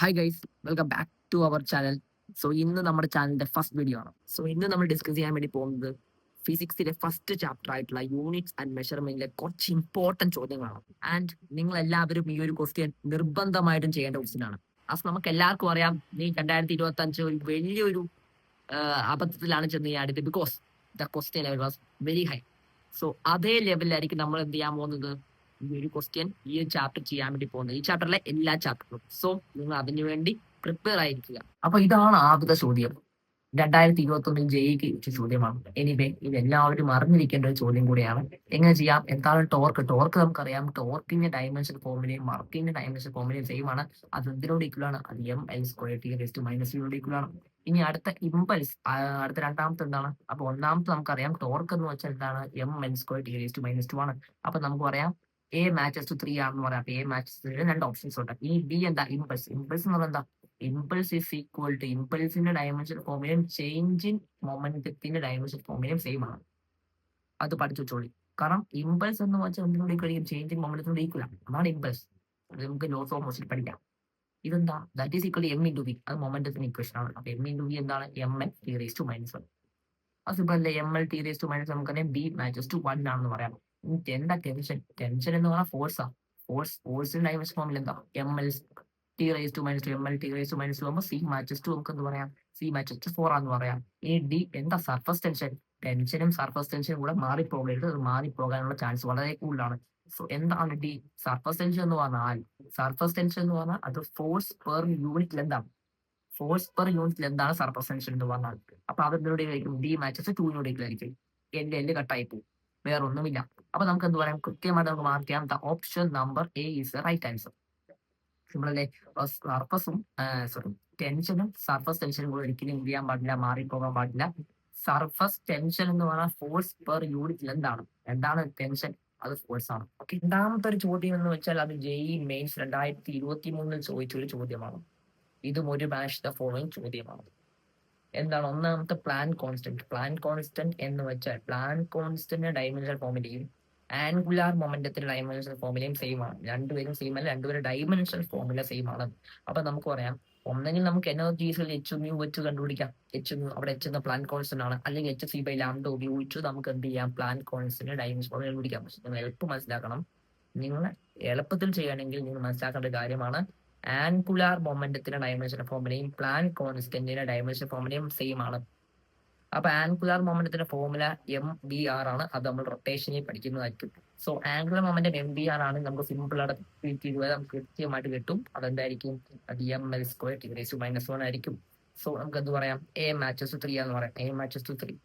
Hi guys, welcome back to our channel. So ഇന്ന് നമ്മുടെ ചാനലിന്റെ ഫസ്റ്റ് വീഡിയോ ആണ്. സോ ഇന്ന് നമ്മൾ ഡിസ്കസ് ചെയ്യാൻ വേണ്ടി പോകുന്നത് ഫിസിക്സിലെ ഫസ്റ്റ് ചാപ്റ്റർ ആയിട്ടുള്ള യൂണിറ്റ്സ് ആൻഡ് മെഷർമെന്റിലെ കുറച്ച് ഇമ്പോർട്ടന്റ് ചോദ്യങ്ങളാണ്. ആൻഡ് നിങ്ങൾ എല്ലാവരും ഈ ഒരു ക്വസ്റ്റ്യൻ നിർബന്ധമായിട്ടും ചെയ്യേണ്ട ക്വസ്റ്റ്യൻ ആണ്. അത് നമുക്ക് എല്ലാവർക്കും അറിയാം. ഈ 2025 ഒരു വലിയൊരു അബദ്ധത്തിലാണ് ചെന്ന് ചാടിയത്. Because the question level was very high. So അതേ ലെവലിലായിരിക്കും നമ്മൾ എന്ത് ചെയ്യാൻ പോകുന്നത്, ഈ ഒരു ക്വസ്റ്റ്യൻ ഈ ഒരു ചാപ്റ്റർ ചെയ്യാൻ വേണ്ടി പോകുന്നത്, ഈ ചാപ്റ്ററിലെ എല്ലാ ചാപ്റ്ററും. സോ നിങ്ങൾ അതിനു വേണ്ടി പ്രിപ്പയർ ആയിരിക്കുക. അപ്പൊ ഇതാണ് ആദ്യത്തെ ചോദ്യം. 2021 ജെയ്ക്ക് ചോദ്യമാണ്. എനിവേ ഇത് എല്ലാവരും അറിഞ്ഞിരിക്കേണ്ട ഒരു ചോദ്യം കൂടിയാണ്. എങ്ങനെ ചെയ്യാം? എന്താണ് ടോർക്ക്? ടോർക്ക് നമുക്കറിയാം. ടോർക്കിന്റെ ഡയമെൻഷൻ ഫോമിനെയും വർക്കിന്റെ ഡയമെൻഷൻ ഫോമിനെയും സെയിം ആണ്. അത് എന്തിനോട് ഈക്വൽ ആണ്? അത് m(L²T⁻⁻⁰ ആണ്. ഇനി അടുത്ത ഇമ്പൾസ്, അടുത്ത രണ്ടാമത്തെ എന്താണ്? അപ്പൊ ഒന്നാമത്തെ നമുക്കറിയാം ടോർക്ക് എന്ന് വെച്ചാൽ എന്താണ്? m(L²T⁻²) ആണ്. അപ്പൊ നമുക്ക് പറയാം എ മാച്ചസ് ടു 3 ആണെന്ന് പറയാം. എ മാച്ചസ് 3 രണ്ട് ഓപ്ഷൻസ് ഉണ്ട്. ഈ ബി എന്താ? ഇമ്പൾസ്. ഇമ്പൾസ് എന്ന് പറയുന്നത് എന്താ? ഇമ്പൾസ് ഈസ് ഈക്വൽ ടു ഇമ്പൾസിന്റെ ഡയമെൻഷൻ ഫോമിലും ചേഞ്ച് ഇൻ മൊമെന്റത്തിന്റെ ഡയമെൻഷൻ ഫോമിലും സെയിം ആണ്. അത് പഠിച്ചു വെച്ചോളി. കാരണം ഇമ്പൾസ് എന്ന് വെച്ചാൽ ഒന്നിനോട് ഈക്വൽ, ചേഞ്ച് ഇൻ മൊമെന്റത്തിനോട് ഈക്വൽ ആണ്. അതാണ് ഇമ്പൾസ്. അത് നമുക്ക് ലോസ് ഓഫ് മോഷൻ പഠിക്കാം. ഇതെന്താ? That is equal M into V. അത് മൊമെന്റത്തിന് ഇക്വേഷൻ ആണ്. അപ്പൊ എം ഇൻറ്റു വി എന്താണ്? mL(T⁻⁻1). അത് സിമ്പിൾ അല്ലേ? mL(T⁻⁻1) നമുക്കറിയാം ബി മാച്ചസ് ടു 1 ആണെന്ന് പറയാം. എന്താ ടെൻഷൻ? ടെൻഷൻ എന്ന് പറഞ്ഞാൽ ഫോഴ്സാ. ഫോഴ്സിന്റെ ഡയമെൻഷൻ ഫോമിൽ എന്താ? mL(T⁻²) ആകുമ്പോൾ സി മാച്ചസ് ടു നമുക്ക് എന്ത് പറയാം? സി മാച്ചസ് ടു 4 ആണെന്ന് പറയാം. ഈ ഡി എന്താ? Surface tension. ടെൻഷനും സർഫസ് ടെൻഷനും കൂടെ മാറിപ്പോകരുത്. അത് മാറിപ്പോകാനുള്ള ചാൻസ് വളരെ കൂടുതലാണ്. സോ എന്താണ് ഡി? സർഫസ് ടെൻഷൻ എന്ന് പറഞ്ഞാൽ അത് ഫോഴ്സ് പെർ യൂണിറ്റ് ലെന്താണ്. ഫോഴ്സ് പെർ യൂണിറ്റ് എന്താണ് സർഫസ് ടെൻഷൻ എന്ന് പറഞ്ഞാൽ. അപ്പൊ അതെന്തിനോട് ആയിരിക്കും? ഡി മാച്ചസ് 2 ആയിരിക്കും. എല്ല് കട്ടായി പോകും, വേറെ ഒന്നുമില്ല. അപ്പൊ നമുക്ക് എന്ത് പറയാം? കൃത്യമായിട്ട് നമുക്ക് മാർക്ക് ചെയ്യാം. The option number A is the right answer. Simple അല്ലേ? ടെൻഷനും സർഫസ് ടെൻഷനും കൂടെ ഒരിക്കലും എന്ത് ചെയ്യാൻ പാടില്ല? മാറിപ്പോകാൻ പാടില്ല. സർഫസ് ടെൻഷൻ എന്ന് പറഞ്ഞാൽ ഫോഴ്സ് പെർ യൂണിറ്റ് എന്താണ് ടെൻഷൻ? അത് ഫോഴ്സ് ആണ്. ഓക്കെ, രണ്ടാമത്തെ ഒരു ചോദ്യം എന്ന് വെച്ചാൽ അത് ജെഇ മെയിൻസ് 2023 ചോദിച്ച ഒരു ചോദ്യമാണ്. ഇതും ഒരു മാച്ച് ദ ഫോളോയിങ് ചോദ്യമാണ്. എന്താണ്? ഒന്നാമത്തെ പ്ലാൻ കോൺസ്റ്റന്റ്. പ്ലാൻ കോൺസ്റ്റന്റ് എന്ന് വെച്ചാൽ പ്ലാൻ കോൺസ്റ്റന്റ് ഡയമെൻഷൻ ഫോമിലെയും ആംഗുലാർ മൊമെന്റത്തിന്റെ ഡയമെൻഷൻ ഫോമിലെയും സെയിം ആണ്. രണ്ടുപേരും സെയിം അല്ല, രണ്ടുപേരും ഡയമെൻഷൻ ഫോമില സെയിം ആണ്. അപ്പൊ നമുക്ക് പറയാം, ഒന്നെങ്കിൽ നമുക്ക് എനർജീസിൽ എച്ച് മ്യൂ വെച്ച് കണ്ടുപിടിക്കാം. എച്ച് മ്യൂ അവിടെ എച്ച് എന്ന പ്ലാൻ കോൺസ്റ്റന്റ് ആണ്. അല്ലെങ്കിൽ hc/λ ഉപയോഗിച്ച് നമുക്ക് എന്ത് ചെയ്യാം? പ്ലാൻ കോൺസ്റ്റന്റ് ഡയമെൻഷൻ ഫോമിൽ കണ്ടുപിടിക്കാം. പക്ഷെ നിങ്ങൾ എളുപ്പം മനസ്സിലാക്കണം. നിങ്ങൾ എളുപ്പത്തിൽ ചെയ്യുകയാണെങ്കിൽ നിങ്ങൾ മനസ്സിലാക്കേണ്ട കാര്യമാണ്, ആൻഗുലാർ മൊമെന്റത്തിന്റെ ഡയമെൻഷൻ ഫോമിലെയും പ്ലാൻ കോൺസ്റ്റന്റിന്റെ ഡയമെൻഷൻ ഫോമിലെയും സെയിം ആണ്. അപ്പൊ ആൻഗുലാർ മൊമെന്റത്തിന്റെ ഫോർമുല mvr ആണ്. അത് നമ്മൾ റൊട്ടേഷനിൽ പഠിക്കുന്നതായിരിക്കും. സോ ആംഗുലർ മൊമെന്റം mvr ആണ്. നമുക്ക് സിമ്പിൾ ആയിട്ട് നമുക്ക് കൃത്യമായിട്ട് കിട്ടും. അതെന്തായിരിക്കും? അത് mL²T⁻⁻1 ആയിരിക്കും. സോ നമുക്ക് എന്ത് പറയാം? എ മാച്ചസ് 3 എന്ന് പറയാം. A matches 3.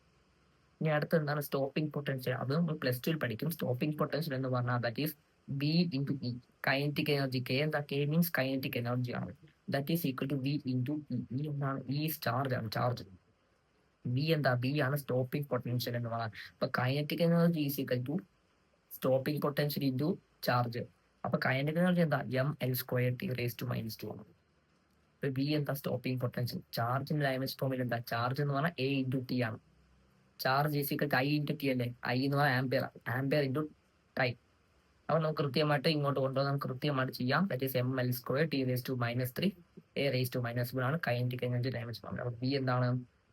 ഇനി അടുത്ത എന്താണ്? Stopping potential. അത് നമ്മൾ +2 പഠിക്കും. സ്റ്റോപ്പിംഗ് പൊട്ടൻഷ്യൽ എന്ന് പറഞ്ഞാൽ that is B into E. Kinetic energy. K എന്താ? കെ മീൻസ് കൈനറ്റിക് എനർജി ആണ്. That is equal to V into E. E എന്താണ്? ഇ ചാർജ് ആണ്. ചാർജ്. ബി എന്താ? ബി ആണ് സ്റ്റോപ്പിംഗ് പൊട്ടൻഷ്യൽ എന്ന് പറഞ്ഞാൽ. അപ്പൊ kinetic energy is equal to stopping potential into charge. അപ്പൊ കൈനറ്റിക് എനർജി എന്താ? mL²T⁻⁻2 ആണ്. അപ്പൊ ബി എന്താ? Stopping potential. ചാർജിന്റെ ഡയമെൻഷൻ ഫോമിൽ എന്താ? ചാർജ് എന്ന് പറഞ്ഞാൽ എ ഇൻറ്റു ടി ആണ്. Charge is equal to I into T അല്ലേ? ഐ എന്ന് പറഞ്ഞാൽ ആംപിയർ. Ampere into time. അപ്പൊ നമുക്ക് കൃത്യമായിട്ട് ഇങ്ങോട്ട് കൊണ്ടുപോകാൻ നമുക്ക് കൃത്യമായിട്ട് ചെയ്യാം. ദാറ്റ് ഈസ് mL²T⁻⁻3 A⁻⁻1 ആണ് കൈനറ്റിക് എനർജി ഡയമെൻഷൻ ഫോമിൽ. അപ്പൊ ബി എന്താണ്?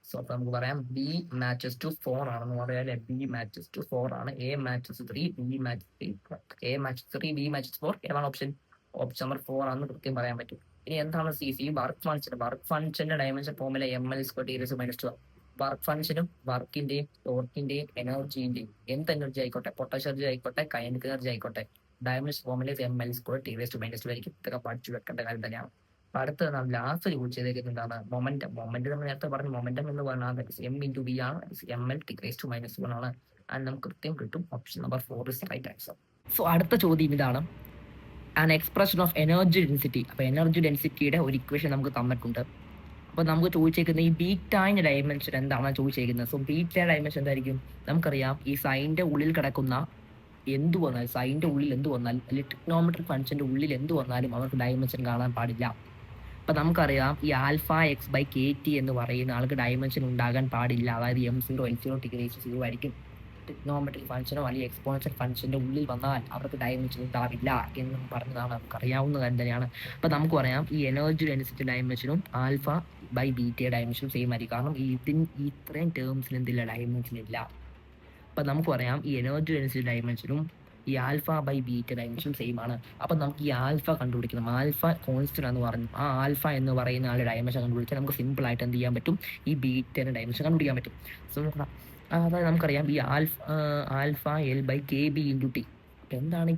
സോ അപ്പൊ നമുക്ക് പറയാം ബി മാച്ചസ് ടു 4 ആണെന്ന് പറയാം. ബി മാച്ചസ് ടു 4 ആണ്. A matches 3, B matches 3. A matches 3, B matches 4. ഏതാണ് ഓപ്ഷൻ? ഓപ്ഷൻ നമ്പർ 4 ആണെന്ന് കൃത്യം പറയാൻ പറ്റും. ഇനി എന്താണ് C? C work function. Work ഫംഗ്ഷന്റെ ഡയമെൻഷൻ ഫോമിലെ mL²T⁻⁻2. വർക്ക് ഫംഗ്ഷനും വർക്കിന്റെയും ടോർക്കിന്റെയും എനർജിന്റെയും എന്ത് എനർജി ആയിക്കോട്ടെ, പൊട്ടൻഷ്യൽ എനർജി ആയിക്കോട്ടെ, കൈനറ്റിക് എനർജി ആയിക്കോട്ടെ, ഡയമെൻഷൻ ഫോമിലെ mL²T⁻⁻2 ആയിരിക്കും. ഇതൊക്കെ പഠിച്ചു വെക്കേണ്ട കാര്യം തന്നെയാണ്. അപ്പൊ അടുത്ത ലാസ്റ്റ് ചോദിച്ചത് എന്താണ്? മൊമെന്റം. മൊമെന്റം നമ്മൾ നേരത്തെ പറഞ്ഞു. മൊമെന്റം എന്ന് പറഞ്ഞാൽ എം ഇൻറ്റു ബി ആണ്. mL(T⁻⁻1 ആണ്. അത് നമുക്ക് കൃത്യം കിട്ടും. Option number 4 is right answer. So അടുത്ത ചോദ്യം ഇതാണ്, an expression of energy density. അപ്പൊ എനർജി ഡെൻസിറ്റിയുടെ ഒരു ഇക്വേഷൻ നമുക്ക് തന്നിട്ടുണ്ട്. അപ്പൊ നമുക്ക് ചോദിച്ചേക്കുന്നത് ഈ ബീറ്റാന്റെ ഡയമെൻഷൻ എന്താണ് ചോദിച്ചേക്കുന്നത്. സോ ബീറ്റ ഡയമെൻഷൻ എന്തായിരിക്കും? നമുക്കറിയാം ഈ സൈനിന്റെ ഉള്ളിൽ കിടക്കുന്ന എന്ത് വന്നാലും, സൈനിന്റെ ഉള്ളിൽ എന്ത് വന്നാലും, അല്ലെങ്കിൽ ട്രിഗ്നോമെട്രിക് ഫംഗ്ഷന്റെ ഉള്ളിൽ എന്ത് വന്നാലും അവർക്ക് ഡയമെൻഷൻ കാണാൻ പാടില്ല. അപ്പൊ നമുക്കറിയാം ഈ α(x/kt) എന്ന് പറയുന്ന ആൾക്ക് ഡയമെൻഷൻ ഉണ്ടാകാൻ പാടില്ല. അതായത് m0 L0 T⁻0 ആയിരിക്കും. ട്രിഗ്നോമെട്രിക് ഫംഗ്ഷനോ അല്ലെങ്കിൽ എക്സ്പോണൻഷ്യൽ ഫംഗ്ഷൻ്റെ ഉള്ളിൽ വന്നാൽ അവർക്ക് ഡയമെൻഷൻ ഉണ്ടാവില്ല എന്നും പറഞ്ഞതാണ് നമുക്ക് അറിയാവുന്ന കാര്യം തന്നെയാണ്. അപ്പോൾ നമുക്ക് പറയാം ഈ എനർജി ഡെൻസിറ്റി ഡയമെൻഷനും ആൽഫ ബൈ ബീറ്റ ഡയമെൻഷനും സെയിം ആയിരിക്കും. കാരണം ഇത്രയും ടേംസിൽ എന്തില്ല, ഡയമെൻഷൻ ഇല്ല. അപ്പം നമുക്ക് പറയാം ഈ എനർജി ഡെൻസിറ്റി ഡയമെൻഷനും ഈ ആൽഫ ബൈ ബീറ്റ ഡയമെൻഷനും സെയിം ആണ്. അപ്പം നമുക്ക് ഈ ആൽഫ കണ്ടുപിടിക്കണം. ആൽഫ കോൺസ്റ്റന്റ് എന്ന് പറഞ്ഞു, ആ ആൽഫ എന്ന് പറയുന്ന ആളുടെ ഡയമെൻഷൻ കണ്ടുപിടിച്ചാൽ നമുക്ക് സിമ്പിൾ ആയിട്ട് എന്ത് ചെയ്യാൻ പറ്റും, ഈ ബീറ്റയുടെ ഡയമെൻഷൻ കണ്ടുപിടിക്കാൻ പറ്റും. സോ നോക്കണം, അതായത് നമുക്കറിയാം ഈ alpha L by K B into T. അപ്പം എന്താണ്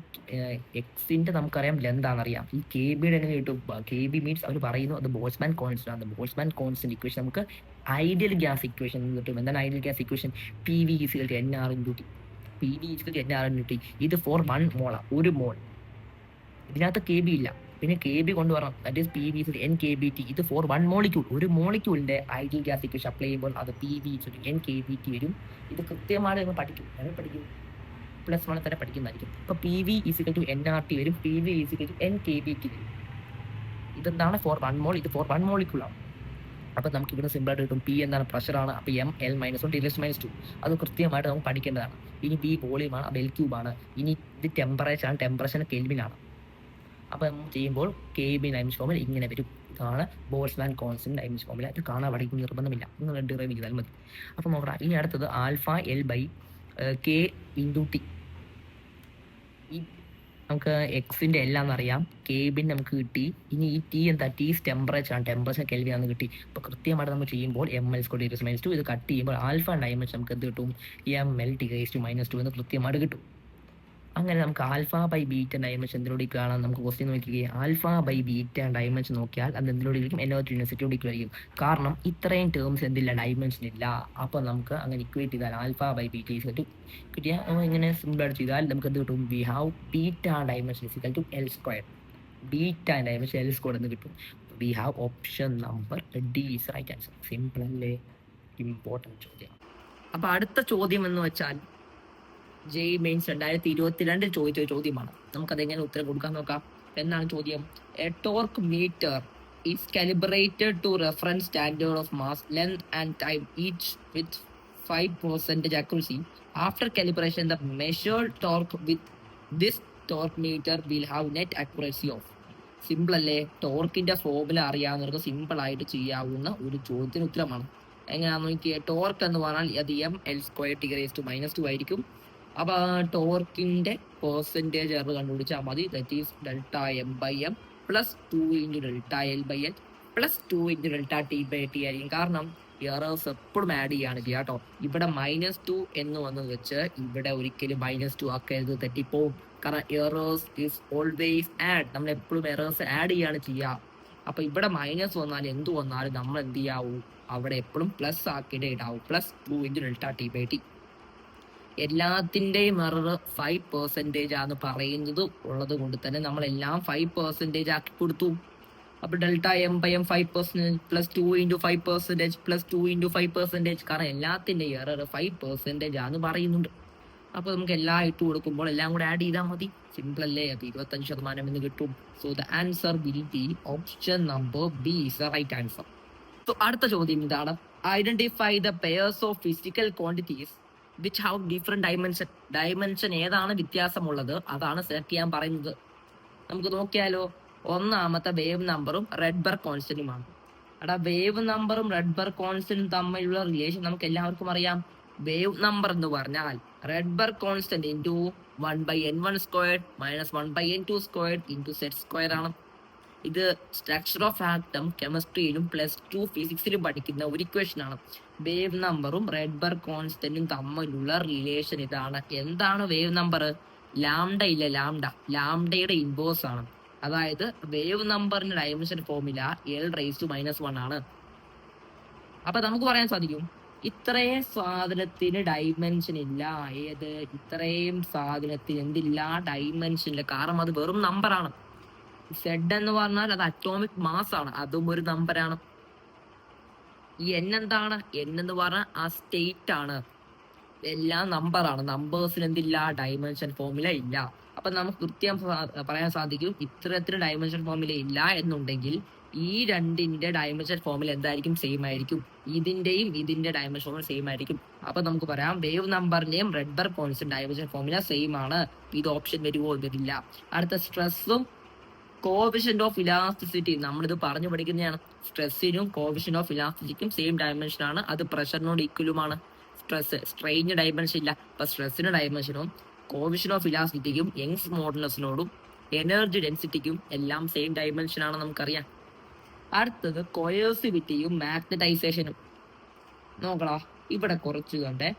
എക്സിൻ്റെ നമുക്കറിയാം എന്താണെന്നറിയാം. ഈ കെ ബിയുടെ എങ്ങനെ കിട്ടും? കെ ബി മീൻസ് അവർ പറയുന്നു അത് ബോൾട്ട്സ്മാൻ കോൺസ്റ്റന്റ് ആണ്. ബോൾട്ട്സ്മാൻ കോൺസ്റ്റന്റ് ഇക്വേഷൻ നമുക്ക് ഐഡിയൽ ഗ്യാസ് ഇക്വേഷൻ കിട്ടും. എന്താണ് ideal gas equation? P V equal to N R into T. P V equal to N R into T. ഇത് ഫോർ 1 മോളാണ്, 1 mole. ഇതിനകത്ത് കെ ബി ഇല്ല, പിന്നെ K B കൊണ്ടുവരണം. That is P V equal to N K B T. ഇത് for 1 molecule. ഒരു മോളിക്യൂളിൻ്റെ ideal gas equation apply ചെയ്യുമ്പോൾ അത് P V equal to N K B T വരും. ഇത് കൃത്യമായിട്ട് നമ്മൾ പഠിക്കും, +1 തന്നെ പഠിക്കുന്നതായിരിക്കും. അപ്പോൾ P V equal to N R T വരും, P V equal to N K B T വരും. ഇതെന്താണ് ഫോർ 1 മോൾ, ഇത് ഫോർ 1 മോളിക്യൂളാണ്. അപ്പോൾ നമുക്ക് ഇവിടെ സിമ്പിളായിട്ട് കിട്ടും. പി എന്താണ്? പ്രഷറാണ്. അപ്പോൾ എം എൽ -1 T⁻². അത് കൃത്യമായിട്ട് നമുക്ക് പഠിക്കേണ്ടതാണ്. ഇനി ബി വോളിയമാണ്, അപ്പോൾ എൽ ക്യൂബാണ്. ഇനി ഇത് ടെമ്പറേച്ചറാണ്, ടെമ്പറേച്ചർ കെൽവിനാണ്. അപ്പോൾ നമ്മൾ ചെയ്യുമ്പോൾ കെ ബി ഡയമെൻഷൻ ഫോമിൽ ഇങ്ങനെ വരും. ഇതാണ് ബോൾട്ട്സ്മാൻ കോൺസ്റ്റന്റ് ഡയമെൻഷൻ ഫോമിൽ. ഇത് കാണാൻ പഠിക്കും നിർബന്ധമില്ല, നിങ്ങൾ ഡിറൈവ് ചെയ്താൽ മതി. അപ്പോൾ നോക്കണം, ഇനി അടുത്തത് alpha L by K into T. ഈ നമുക്ക് എക്സിൻ്റെ എല്ലാമെന്നറിയാം, കെ ബിന് നമുക്ക് കിട്ടി. ഇനി ഈ ടി എന്താ? ടി ടെമ്പറേച്ചർ ആണ്, ടെമ്പറേച്ചർ കെൽവിനാണെന്ന് കിട്ടി. അപ്പോൾ കൃത്യമായിട്ട് നമ്മൾ ചെയ്യുമ്പോൾ ML² T⁻². ഇത് കട്ട് ചെയ്യുമ്പോൾ ആൽഫ ഡയമെൻഷൻ നമുക്ക് എന്ത് കിട്ടും? ML T⁻² എന്ന് കൃത്യമായിട്ട് കിട്ടും. അങ്ങനെ നമുക്ക് ആൽഫ ബൈ ബീറ്റ ഡയമെൻഷൻ എന്തിനോട് കാണാം? നമുക്ക് ക്വസ്റ്റ്യൻ നോക്കിക്കുകയും ആൽഫ ബൈ ബീറ്റ ഡയമെൻഷൻ നോക്കിയാൽ അത് എന്തിനോട് ഇരിക്കും? എനർജി ഡെൻസിറ്റിയോട് ഇരിക്കും. കാരണം ഇത്രയും ടേംസ് എന്തില്ല, ഡയമെൻഷൻ ഇല്ല. അപ്പോൾ നമുക്ക് അങ്ങനെ ഇക്വേറ്റ് ചെയ്താൽ alpha by beta equal to കിട്ടിയ ഇങ്ങനെ സിമ്പിളായിട്ട് ചെയ്താൽ നമുക്ക് എന്ത് കിട്ടും? We have beta dimension equal to L². Beta dimension L² എന്ന് കിട്ടും. We have option number D is right answer. Simple അല്ലേ? ഇമ്പോർട്ടൻറ്റ് ചോദ്യം. അപ്പോൾ അടുത്ത ചോദ്യം എന്ന് വെച്ചാൽ ജെഇ മെയിൻസ് 2022 ചോദിച്ച ചോദ്യമാണ്. നമുക്കതെങ്ങനെ ഉത്തരം കൊടുക്കാൻ നോക്കാം. എന്നാണ് ചോദ്യം? A torque meter is calibrated to reference standard of mass, length and time each with 5% accuracy. After calibration, the measured torque with this torque meter will have net accuracy of. Simple അല്ലേ? ടോർക്കിന്റെ formula അറിയാവുന്നവർക്ക് simple ആയിട്ട് ചെയ്യാവുന്ന ഒരു ചോദ്യത്തിന് ഉത്തരമാണ്. എങ്ങനെയാണെന്ന് നോക്കിയാൽ, torque എന്ന് പറഞ്ഞാൽ അത് ML² T⁻² ആയിരിക്കും. അപ്പോൾ ടോർക്കിന്റെ പെർസെൻറ്റേജ് എറർ കണ്ടുപിടിച്ചാൽ മതി. That is ΔM/m + 2 × ΔL/l + 2 × ΔT/t ആയിരിക്കും. കാരണം എറേഴ്സ് എപ്പോഴും ആഡ് ചെയ്യാണ് ചെയ്യുക കേട്ടോ. ഇവിടെ -2 എന്ന് വന്ന് വെച്ച് ഇവിടെ ഒരിക്കലും -2 ആക്കരുത്, തെറ്റിപ്പോവും. കാരണം എറേഴ്സ് ഈസ് ഓൾവേസ് ആഡ്. നമ്മൾ എപ്പോഴും എറേഴ്സ് ആഡ് ചെയ്യാണ് ചെയ്യുക. അപ്പോൾ ഇവിടെ മൈനസ് വന്നാലും എന്ത് വന്നാലും നമ്മൾ എന്ത് ചെയ്യാവൂ, അവിടെ എപ്പോഴും പ്ലസ് ആക്കിയിട്ടേ ഇടാവൂ. +2 × ΔT/t. എല്ലാത്തിൻ്റെയും എറർ 5% ആണെന്ന് പറയുന്നത് ഉള്ളത് കൊണ്ട് തന്നെ നമ്മളെല്ലാം 5% ആക്കി കൊടുത്തു. അപ്പോൾ ΔM/m 5% +2 × 5% +2 × 5%. കാരണം എല്ലാത്തിൻ്റെ എറർ 5% ആണെന്ന് പറയുന്നുണ്ട്. അപ്പോൾ നമുക്ക് എല്ലാം ഇട്ട് കൊടുക്കുമ്പോൾ എല്ലാം കൂടെ ആഡ് ചെയ്താൽ മതി. സിമ്പിൾ അല്ലേ? അപ്പോൾ 25% എന്ന് കിട്ടും. So the answer will be option number B is the right answer. So അടുത്ത ചോദ്യം ഇതാണ്: identify the pairs of physical quantities which have different dimension. Dimension ഏതാണ് വ്യത്യാസമുള്ളത് അതാണ് സെലക്ട് ചെയ്യാൻ പറയുന്നത്. നമുക്ക് നോക്കിയാലോ. ഒന്നാമത്തെ വേവ് നമ്പറും റെഡ്ബർഗ് കോൺസ്റ്റന്റുമാണ്. എടാ, വേവ് നമ്പറും റെഡ്ബർഗ് കോൺസ്റ്റന്റും തമ്മിലുള്ള റിലേഷൻ നമുക്ക് എല്ലാവർക്കും അറിയാം. വേവ് നമ്പർ എന്ന് പറഞ്ഞാൽ റെഡ്ബർഗ് constant into 1/n1² - 1/n2² into z² ആണ്. ഇത് സ്ട്രക്ചർ ഓഫ് ആറ്റം കെമിസ്ട്രിയിലും +2 ഫിസിക്സിലും പഠിക്കുന്ന ഒരു ഇക്വേഷൻ ആണ്. വേവ് നമ്പറും റെഡ്ബർഗ് കോൺസ്റ്റന്റും തമ്മിലുള്ള റിലേഷൻ ഇതാണ്. എന്താണ് വേവ് നമ്പർ? ലാംഡ ഇല്ല, ലാംഡയുടെ ഇൻവേഴ്സ് ആണ്. അതായത് വേവ് നമ്പറിന്റെ ഡയമെൻഷൻ ഫോർമുല L⁻⁻1 ആണ്. അപ്പൊ നമുക്ക് പറയാൻ സാധിക്കും ഇത്രയും സാധനത്തിന് ഡയമെൻഷൻ ഇല്ല. ഏത്? ഇത്രയും സാധനത്തിന് എന്തില്ല? ഡയമെൻഷൻ ഇല്ല. കാരണം അത് വെറും നമ്പറാണ്. Z എന്ന് പറഞ്ഞാൽ അത് അറ്റോമിക് മാസ് ആണ്, അതും ഒരു നമ്പറാണ്. ഈ N എന്താണ്? N എന്ന് പറഞ്ഞാൽ ആ സ്റ്റേറ്റ് ആണ്. എല്ലാം നമ്പറാണ്. നമ്പേഴ്സിന് എന്തില്ല? ഡയമെൻഷൻ ഫോർമുല ഇല്ല. അപ്പൊ നമുക്ക് കൃത്യം പറയാൻ സാധിക്കും ഇത്തരത്തിൽ ഡയമെൻഷൻ ഫോർമുല ഇല്ല എന്നുണ്ടെങ്കിൽ ഈ രണ്ടിന്റെ ഡയമെൻഷൻ ഫോമിൽ എന്തായിരിക്കും? സെയിം ആയിരിക്കും. ഇതിന്റെ ഡയമെൻഷൻ ഫോമിൽ സെയിം ആയിരിക്കും. അപ്പൊ നമുക്ക് പറയാം വേവ് നമ്പറിന്റെയും Rydberg constant dimension formula same ആണ്. ഇത് ഓപ്ഷൻ വരുമോ? വരില്ല. അടുത്ത സ്ട്രെസ്സും കോഎഫിഷ്യന്റ് ഓഫ് ഇലാസ്റ്റിസിറ്റി നമ്മളിത് പറഞ്ഞു പഠിക്കുന്നതാണ്. സ്ട്രെസ്സിനും കോഎഫിഷ്യന്റ് ഓഫ് ഇലാസ്റ്റിസിറ്റിക്കും സെയിം ഡയമെൻഷൻ ആണ്. അത് പ്രഷറിനോട് ഈക്വലുമാണ്. സ്ട്രെയിന് ഡയമെൻഷൻ ഇല്ല. അപ്പൊ സ്ട്രെസ്സിന് ഡയമെൻഷനും കോഎഫിഷ്യന്റ് ഓഫ് ഇലാസ്റ്റിറ്റിക്കും യങ്സ് മോഡുലസിനോടും എനർജി ഡെൻസിറ്റിക്കും എല്ലാം സെയിം ഡയമെൻഷൻ ആണ് നമുക്കറിയാം. അടുത്തത് കൊയേഴ്സിവിറ്റിയും മാഗ്നറ്റൈസേഷനും. നോക്കടാ, ഇവിടെ കുറച്ച് കണ്ടേ.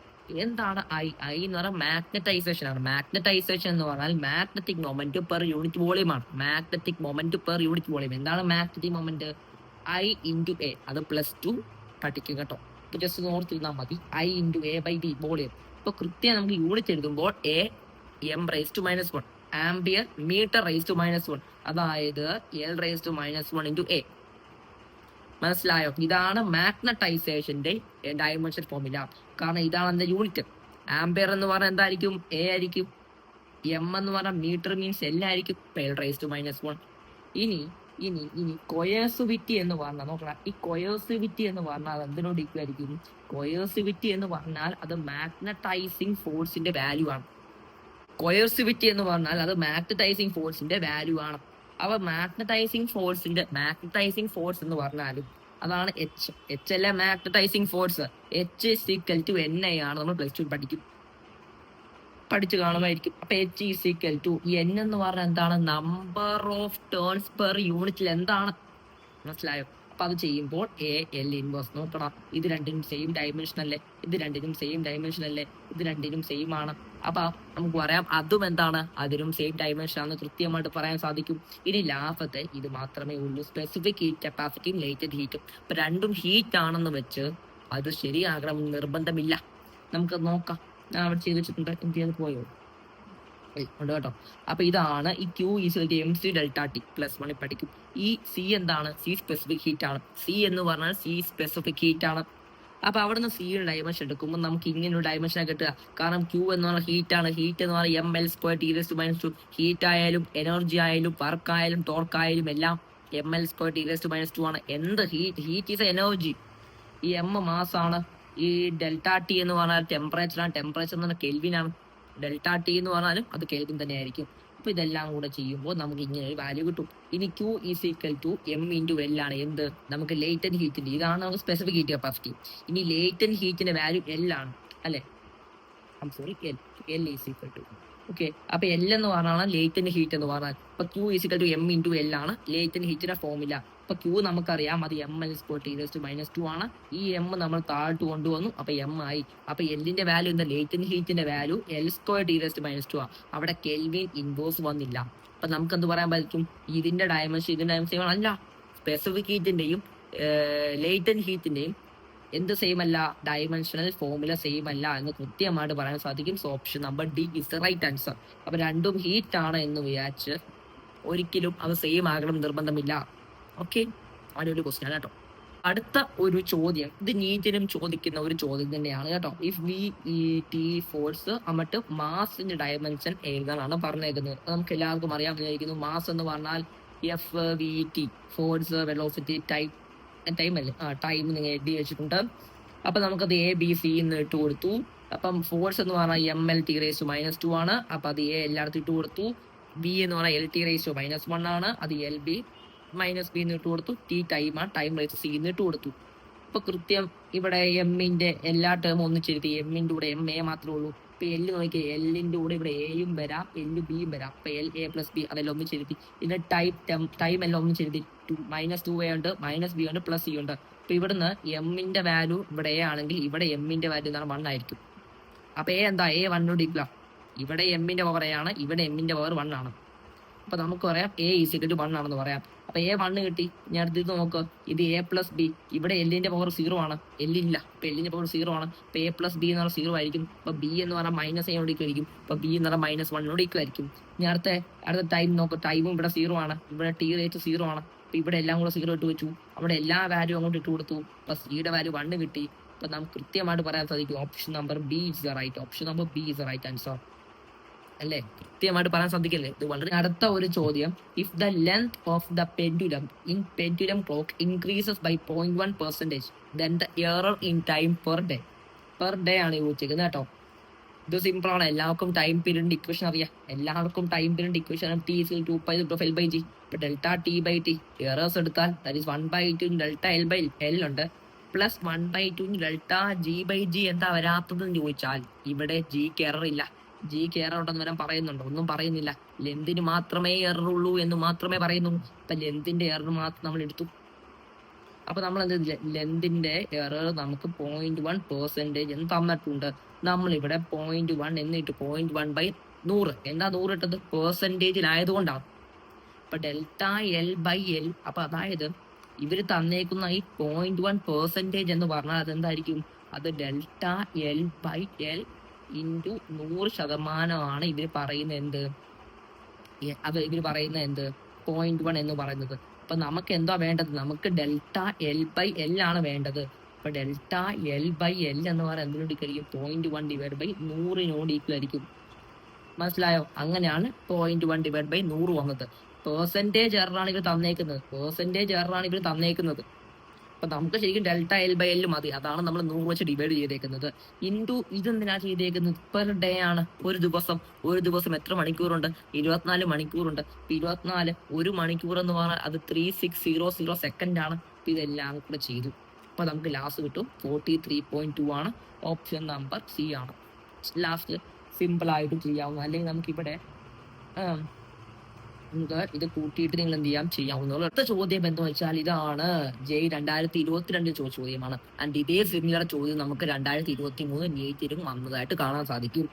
എന്താണ് ഐ എന്ന് പറഞ്ഞാൽ മാഗ്നറ്റൈസേഷൻ ആണ്. മാഗ്നറ്റൈസേഷൻ എന്ന് പറഞ്ഞാൽ magnetic moment per unit volume ആണ്. Magnetic moment per unit volume. എന്താണ് magnetic moment? I into A. അത് +2 പഠിക്കും കേട്ടോ. ഇപ്പൊ ജസ്റ്റ് ഓർത്തിരുന്നാൽ മതി. I into A by B volume. ഇപ്പൊ കൃത്യം നമുക്ക് യൂണിറ്റ് എഴുതുമ്പോൾ എ m⁻⁻1 ആംബിയർ m⁻⁻1, അതായത് L⁻⁻1 ഇൻറ്റു എ. മനസ്സിലായോ? ഇതാണ് മാഗ്നറ്റൈസേഷന്റെ ഡയമെൻഷൻ ഫോർമുല. കാരണം ഇതാണ് എന്താ യൂണിറ്റ്. ആംബിയർ എന്ന് പറഞ്ഞാൽ എന്തായിരിക്കും? എ ആയിരിക്കും. എം എന്ന് പറഞ്ഞാൽ മീറ്റർ മീൻസ് എൽ ആയിരിക്കും. L⁻⁻1. ഇനി ഇനി ഇനി കൊയേഴ്സിവിറ്റി എന്ന് പറഞ്ഞാൽ നോക്കണം. ഈ കൊയേഴ്സിവിറ്റി എന്ന് പറഞ്ഞാൽ അത് എന്തിനോട് ഈക്വൽ ആയിരിക്കും? കൊയേഴ്സിവിറ്റി എന്ന് പറഞ്ഞാൽ അത് മാഗ്നറ്റൈസിങ് ഫോഴ്സിന്റെ വാല്യൂ ആണ്. കൊയേഴ്സിവിറ്റി എന്ന് പറഞ്ഞാൽ അത് മാഗ്നറ്റൈസിങ് ഫോഴ്സിന്റെ വാല്യൂ ആണ്. അപ്പൊ മാഗ്നറ്റൈസിങ് ഫോഴ്സ് എന്ന് പറഞ്ഞാലും അതാണ് എച്ച് അല്ലെ മാഗ്നറ്റൈസിങ് ഫോഴ്സ്. H=NI ആണ്. നമ്മൾ +2 പഠിച്ചു കാണുമായിരിക്കും. അപ്പൊ H=N എന്ന് പറഞ്ഞാൽ എന്താണ്? നമ്പർ ഓഫ് ടേൺസ് പെർ യൂണിറ്റിൽ എന്താണ്? മനസ്സിലായോ? അപ്പൊ അത് ചെയ്യുമ്പോൾ L ഇൻവേഴ്സ് നോക്കണം. ഇത് രണ്ടിനും സെയിം ഡയമെൻഷൻ അല്ലേ? ഇത് രണ്ടിനും സെയിം ആണ്. അപ്പൊ നമുക്ക് പറയാം അതും എന്താണ്? അതിനും സെയിം ഡയമെൻഷൻ ആണെന്ന് കൃത്യമായിട്ട് പറയാൻ സാധിക്കും. ഇനി ലാഭത്തെ ഇത് മാത്രമേ ഉള്ളൂ. സ്പെസിഫിക് ഹീറ്റ് കപ്പാസിറ്റിയും ലേറ്റന്റ് ഹീറ്റും. ഇപ്പൊ രണ്ടും ഹീറ്റ് ആണെന്ന് വെച്ച് അത് ശരിയാകണമെന്ന് നിർബന്ധമില്ല. നമുക്ക് നോക്കാം. ഞാൻ അവിടെ ചെയ്ത് വെച്ചിട്ടുണ്ട്. എന്ത് ചെയ്യാൻ പോയോ? ഉണ്ട് കേട്ടോ. അപ്പൊ ഇതാണ് ഈ Q =mc ΔT +1 പഠിക്കും. ഈ C എന്താണ്? C സ്പെസിഫിക് ഹീറ്റ് ആണ്. C എന്ന് പറഞ്ഞാൽ C സ്പെസിഫിക് ഹീറ്റ് ആണ്. അപ്പൊ അവിടുന്ന് C യുടെ ഡയമെൻഷൻ എടുക്കുമ്പോൾ നമുക്ക് ഇങ്ങനെ ഒരു ഡയമെൻഷനെ കിട്ടുക. കാരണം Q എന്ന് പറഞ്ഞാൽ ഹീറ്റ് ആണ്. ഹീറ്റ് എന്ന് പറഞ്ഞാൽ mL²T⁻². ഹീറ്റ് ആയാലും എനർജി ആയാലും വർക്ക് ആയാലും ടോർക്ക് ആയാലും എല്ലാം mL²T⁻² ആണ്. എന്ത് ഹീറ്റ് ഈസ് എനർജി. ഈ M മാസ് ആണ്. ഈ ΔT എന്ന് പറഞ്ഞാൽ ടെമ്പറേച്ചർ ആണ്. ടെമ്പറേച്ചർ എന്ന് പറഞ്ഞാൽ കെൽവിൻ ആണ്. ΔT എന്ന് പറഞ്ഞാലും അത് കെൽവിൻ തന്നെ ആയിരിക്കും. അപ്പൊ ഇതെല്ലാം കൂടെ ചെയ്യുമ്പോൾ നമുക്ക് ഇങ്ങനെ ഒരു വാല്യൂ കിട്ടും. ഇനി Q m⁻L ആണ്. എന്ത്? നമുക്ക് ലേറ്റന്റ് ഹീറ്റിന്റെ, ഇതാണ് നമുക്ക് സ്പെസിഫിക് ഹീറ്റ് കപ്പാസിറ്റി. ഇനി ലേറ്റന്റ് ഹീറ്റിന്റെ വാല്യൂ L ആണ് അല്ലെ? L okay. അപ്പൊ L എന്ന് പറഞ്ഞാൽ ലേറ്റന്റ് ഹീറ്റ് എന്ന് പറഞ്ഞാൽ. അപ്പൊ Q m⁻L ആണ് ലേറ്റന്റ് ഹീറ്റിന്റെ ഫോർമുല. അപ്പൊ Q നമുക്കറിയാം അത് mL²T⁻² ആണ്. ഈ M നമ്മൾ താഴോട്ട് കൊണ്ടുവന്നു. അപ്പൊ M ആയി. അപ്പൊ Lന്റെ വാല്യൂ എന്താ? ലേറ്റന്റ് ഹീറ്റിന്റെ വാല്യൂ L²T⁻². അവിടെ കെൽവിൻ ഇൻവേഴ്സ് വന്നില്ല. അപ്പൊ നമുക്ക് എന്ത് പറയാൻ പറ്റും? ഇതിന്റെ ഡയമെൻഷൻ അല്ല. സ്പെസിഫിക് ഹീറ്റിന്റെയും ലേറ്റന്റ് ഹീറ്റിന്റെയും എന്ത് സെയിം അല്ല? ഡയമെൻഷണൽ ഫോർമുല സെയിം അല്ല എന്ന് കൃത്യമായിട്ട് പറയാൻ സാധിക്കും. So option number D is the right answer. അപ്പൊ രണ്ടും ഹീറ്റ് ആണ് എന്ന് വിചാരിച്ച് ഒരിക്കലും അത് സെയിം ആകണം നിർബന്ധമില്ല. ഓക്കെ, അതിനൊരു ക്വസ്റ്റ്യൻ കേട്ടോ. അടുത്ത ഒരു ചോദ്യം, ഇത് നീറ്റിനും ചോദിക്കുന്ന ഒരു ചോദ്യം തന്നെയാണ് കേട്ടോ. ഇഫ് VT ഫോഴ്സ് എന്നിട്ട് മാസിന്റെ ഡയമെൻഷൻ എഴുതാനാണ് പറഞ്ഞേക്കുന്നത്. നമുക്ക് എല്ലാവർക്കും അറിയാമെന്നായിരിക്കുന്നു. മാസ് എന്ന് പറഞ്ഞാൽ FVT, ഫോഴ്സ്, വെലോസിറ്റി, ടൈം അല്ലേ? ടൈം നിങ്ങൾ എഴുതി വെച്ചിട്ടുണ്ട്. അപ്പൊ നമുക്കത് ABC എന്ന് ഇട്ട് കൊടുത്തു. അപ്പം ഫോഴ്സ് എന്ന് പറഞ്ഞാൽ mL⁻⁻² ആണ്. അപ്പൊ അത് A എല്ലായിടത്തും ഇട്ട് കൊടുത്തു. V എന്ന് പറഞ്ഞാൽ L⁻⁻1 ആണ്. അത് LB -B എന്ന് ഇട്ട് കൊടുത്തു. T ടൈമാണ്. ടൈം⁻C എന്ന് ഇട്ട് കൊടുത്തു. അപ്പൊ കൃത്യം ഇവിടെ എമ്മിന്റെ എല്ലാ ടേമും ഒന്നിച്ചെഴുതി. എമ്മിന്റെ കൂടെ MA മാത്രമേ ഉള്ളൂ. ഇപ്പൊ L നോക്കിയാൽ Lന്റെ കൂടെ ഇവിടെ Aയും വരാം, LBയും വരാം. അപ്പൊ LA+B അതെല്ലാം ഒന്നിച്ചെഴുതി. ഇതിന്റെ ടൈം എല്ലാം ഒന്നിച്ചെഴുതി. -2A ഉണ്ട്, -B ഉണ്ട്, +C ഉണ്ട്. അപ്പൊ ഇവിടുന്ന് എമ്മിന്റെ വാല്യൂ ഇവിടെ A ആണെങ്കിൽ ഇവിടെ എമ്മിന്റെ വാല്യൂ എന്താണ്? 1 ആയിരിക്കും. അപ്പൊ A എന്താ? A 1 ഇല്ല. ഇവിടെ എമ്മിന്റെ പവർ A ആണ്, ഇവിടെ എമ്മിന്റെ പവർ 1 ആണ്. അപ്പൊ നമുക്ക് പറയാം A = 1 ആണെന്ന് പറയാം. അപ്പൊ A 1 കിട്ടി. ഞാൻ അടുത്ത് നോക്കുക. ഇത് A+B. ഇവിടെ Lന്റെ പവർ 0 ആണ്. L ഇല്ല. അപ്പൊ Lന്റെ പവർ 0 ആണ്. അപ്പൊ A+B എന്ന് പറഞ്ഞാൽ 0 ആയിരിക്കും. അപ്പൊ B എന്ന് പറഞ്ഞാൽ -A ആയിരിക്കും. അപ്പൊ B എന്ന് പറഞ്ഞാൽ -1 ആയിരിക്കും. ഞാൻ അടുത്ത ടൈം നോക്കുക. ടൈമും ഇവിടെ 0 ആണ്. ഇവിടെ T⁻⁴ 0 ആണ്. അപ്പൊ ഇവിടെ എല്ലാം കൂടെ 0 ഇട്ട് വെച്ചു. അവിടെ എല്ലാ വാല്യൂ അങ്ങോട്ട് ഇട്ട് കൊടുത്തു. അപ്പൊ സിയുടെ വാല്യൂ 1 കിട്ടി. അപ്പൊ നമുക്ക് കൃത്യമായിട്ട് പറയാൻ സാധിക്കും option number B is the right. Option number B is the right answer. അല്ലേ? കൃത്യമായിട്ട് പറയാൻ സാധിക്കല്ലേ? ഇത് വളരെ അടുത്ത ഒരു ചോദ്യം. If the length of the pendulum in pendulum clock increases by 0.1%, then the error in time per day ആണ് ചോദിച്ചിരിക്കുന്നത് കേട്ടോ. ഇത് സിമ്പിൾ ആണ്. എല്ലാവർക്കും ടൈം പീരീഡിന്റെ ഇക്വേഷൻ അറിയാം. എല്ലാവർക്കും time period equation T is 2π/L/g. ഇപ്പൊ delta T by T errors എടുത്താൽ ദാറ്റ് ഈസ് 1/2 ഡെൽറ്റ L/L ഉണ്ട്, പ്ലസ് 1/2 ഡെൽറ്റ G/g. എന്താ വരാത്തതെന്ന് ചോദിച്ചാൽ ഇവിടെ ജിക്ക് എറർ ഇല്ല. ജിക്ക് എറർ ഉണ്ടെന്ന് വരാൻ പറയുന്നുണ്ടോ? ഒന്നും പറയുന്നില്ല. ലെന്തിന് മാത്രമേ എറർ ഉള്ളൂ എന്ന് മാത്രമേ പറയുന്നുള്ളൂ. അപ്പൊ ലെന്തിന്റെ എറർ മാത്രം നമ്മൾ എടുത്തു. അപ്പൊ നമ്മൾ എന്ത് ലെന്തിന്റെ എറർ നമുക്ക് 0.1% എന്ന് തന്നിട്ടുണ്ട്. നമ്മളിവിടെ 0.1 എന്നിട്ട് 0.1/100. എന്താ 100 ഇട്ടത്? പെർസെൻറ്റേജിലായതുകൊണ്ടാണ്. അപ്പൊ ഡെൽറ്റ L/L. അപ്പൊ അതായത് ഇവര് തന്നേക്കുന്ന ഈ 0.1% എന്ന് പറഞ്ഞാൽ അതെന്തായിരിക്കും? അത് ഡെൽറ്റ L/L ഇൻറ്റു 100% ഇവര് പറയുന്ന എന്ത്? ഇവര് പറയുന്ന എന്ത്? 0.1 എന്ന് പറയുന്നത്. അപ്പൊ നമുക്ക് എന്താ വേണ്ടത്? നമുക്ക് ഡെൽറ്റ L/L ആണ് വേണ്ടത്. അപ്പൊ ഡെൽറ്റ L/L എന്ന് പറയുന്നത് എന്തിനോട് ഈക്വൽ? 0.1/100 ഈക്വൽ ആയിരിക്കും. മനസ്സിലായോ? അങ്ങനെയാണ് 0.1/100 വന്നത്. പെർസെൻറ്റേജ് എററാണ് ഇവർ തന്നേക്കുന്നത്. അപ്പൊ നമുക്ക് ശരിക്കും ഡെൽറ്റ L/L മതി. അതാണ് നമ്മൾ 100 വെച്ച് ഡിവൈഡ് ചെയ്തേക്കുന്നത്. ഇൻറ്റു ഇതെന്തിനാ ചെയ്തേക്കുന്നത്? പെർ ഡേ ആണ്. ഒരു ദിവസം എത്ര മണിക്കൂറുണ്ട്? 24 മണിക്കൂറുണ്ട്. 24 1 മണിക്കൂർ എന്ന് പറഞ്ഞാൽ അത് 3600 സെക്കൻഡ് ആണ്. അപ്പൊ ഇതെല്ലാം കൂടെ ചെയ്തു. അപ്പൊ നമുക്ക് ലാസ്റ്റ് കിട്ടും 43.2 ആണ്. ഓപ്ഷൻ നമ്പർ സി ആണ് ലാസ്റ്റ്. സിമ്പിൾ ആയിട്ടും ചെയ്യാവുന്ന. അല്ലെങ്കിൽ നമുക്കിവിടെ ഇത് കൂട്ടിയിട്ട് നിങ്ങൾ എന്ത് ചെയ്യാവുന്നത്. അടുത്ത ചോദ്യം എന്ന് വെച്ചാൽ ഇതാണ്. ജെ 2022 ചോദിച്ച ചോദ്യമാണ്. ആൻഡ് ഇതേ സിമിലർ ചോദ്യം നമുക്ക് 2023 നീറ്റിലും വന്നതായിട്ട് കാണാൻ സാധിക്കും.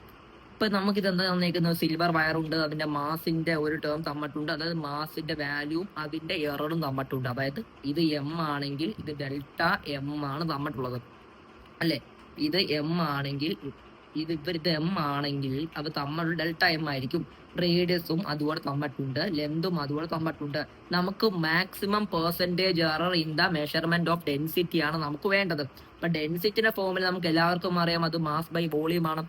ഇപ്പൊ നമുക്കിത് എന്താ തന്നേക്കുന്നത്? സിൽവർ വയർ ഉണ്ട്, അതിന്റെ മാസിന്റെ ഒരു ടേം തന്നിട്ടുണ്ട്. അതായത് മാസിന്റെ വാല്യൂവും അതിന്റെ എററും തന്നിട്ടുണ്ട്. അതായത് ഇത് എം ആണെങ്കിൽ ഇത് ഡെൽറ്റ എം ആണ് തന്നിട്ടുള്ളത്, അല്ലെ? ഇത് എം ആണെങ്കിൽ ഇത് എം ആണെങ്കിൽ അത് തമ്മിൽ ഡെൽറ്റ എം ആയിരിക്കും. റേഡിയസും അതുപോലെ തന്നിട്ടുണ്ട്, ലെന്തും അതുപോലെ തന്നിട്ടുണ്ട്. നമുക്ക് maximum percentage error in the measurement of density ആണ് നമുക്ക് വേണ്ടത്. അപ്പൊ ഡെൻസിറ്റിന്റെ ഫോമിൽ നമുക്ക് എല്ലാവർക്കും അറിയാം, അത് മാസ് ബൈ വോളിയം ആണ്.